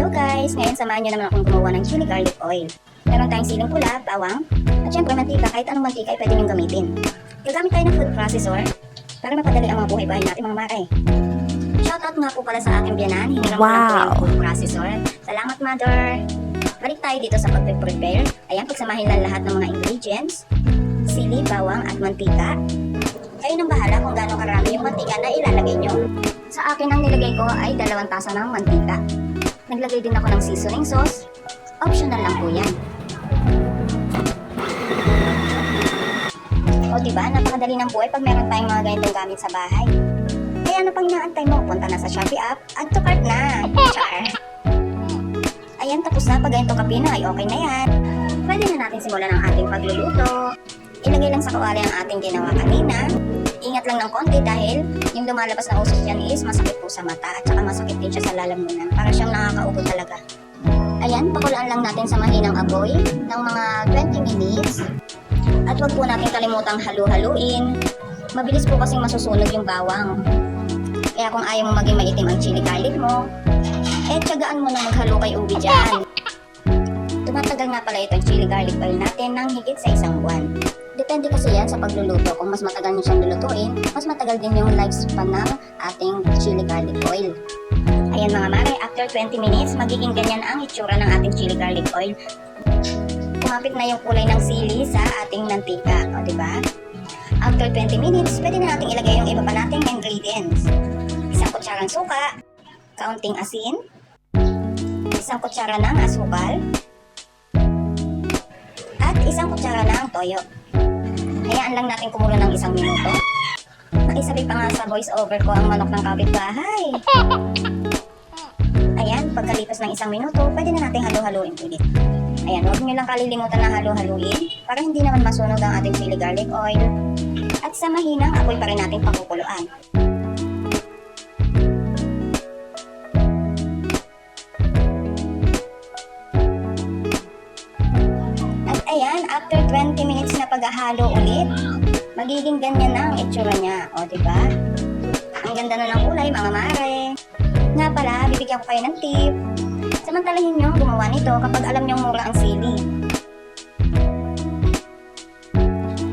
Hello guys! Ngayon samahan nyo naman akong gumawa ng chili garlic oil. Meron tayong siling pula, bawang, at syempre mantika. Kahit anong mantika ay pwede nyo gamitin. Gagamit tayo ng food processor para mapadali ang mga buhay-bahay natin mga mare. Shoutout nga po pala sa aking biyanan. Hiniram ko lang po yung food processor. Salamat mother! Balik tayo dito sa pag-prepare. Ayan, pagsamahin lang lahat ng mga ingredients. Sili, bawang, at mantika. Kayo nang bahala kung gaano karami yung mantika na ilalagay nyo. Sa akin ang nilagay ko ay 2 tasa ng mantika. Naglagay din ako ng seasoning sauce. Optional lang po yan. O diba, napakadali ng buhay pag meron tayong mga ganitong gamit sa bahay. Kaya ano pang inaantay mo? Punta na sa Shopee app, add to cart na. Char! Ayan, tapos na. Pag ganito kapino ay okay na yan. Pwede na natin simulan ang ating pagluluto. Ilagay lang sa kawali ang ating ginawa kanina. Ingat lang ng konti dahil yung lumalabas na usok dyan is masakit po sa mata at saka masakit din siya sa lalamunan. Para siyang nakakaubo talaga. Ayan, pakulaan lang natin sa mahinang apoy ng mga 20 minutes. At wag po natin kalimutang halu-haluin. Mabilis po kasing masusunog yung bawang. Kaya kung ayaw mo maging maitim ang chili garlic mo, tiyagaan mo na maghalo kay ubi dyan. Tumatagal nga pala itong chili garlic oil natin ng higit sa 1 buwan. Depende kasi yan sa pagluluto. Kung mas matagal nyo siyang lulutuin, mas matagal din yung lifespan ng ating chili garlic oil. Ayan mga mare, after 20 minutes, magiging ganyan ang itsura ng ating chili garlic oil. Kumapit na yung kulay ng sili sa ating mantika. O diba? After 20 minutes, pwede na natin ilagay yung iba pa nating ingredients. 1 kutsarang suka, kaunting asin, 1 kutsara ng asukal, at 1 kutsara ng toyo. Hayaan lang natin kumulo ng 1 minuto. Nakisabi pa nga sa voice over ko ang manok ng kapitbahay. Ayan, pagkalipas ng 1 minuto, pwede na natin halu-haluin ulit. Ayan, huwag nyo lang kalilimutan na halu-haluin para hindi naman masunog ang ating chili garlic oil. At sa mahinang apoy pa rin natin pakukuluan. Ayan, after 20 minutes na paghahalo ulit, magiging ganyan na ang itsura niya. O, diba? Ang ganda na ng kulay, mga mare. Nga pala, bibigyan ko kayo ng tip. Samantalahin nyo gumawa nito kapag alam nyo mura ang sili.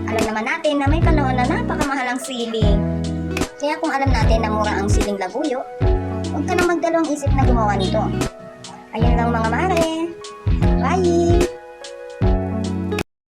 Alam naman natin na may panahon na napakamahal ang sili. Kaya kung alam natin na mura ang siling labuyo, huwag ka nang magdalawang isip na gumawa nito. Ayun lang mga mare. Bye!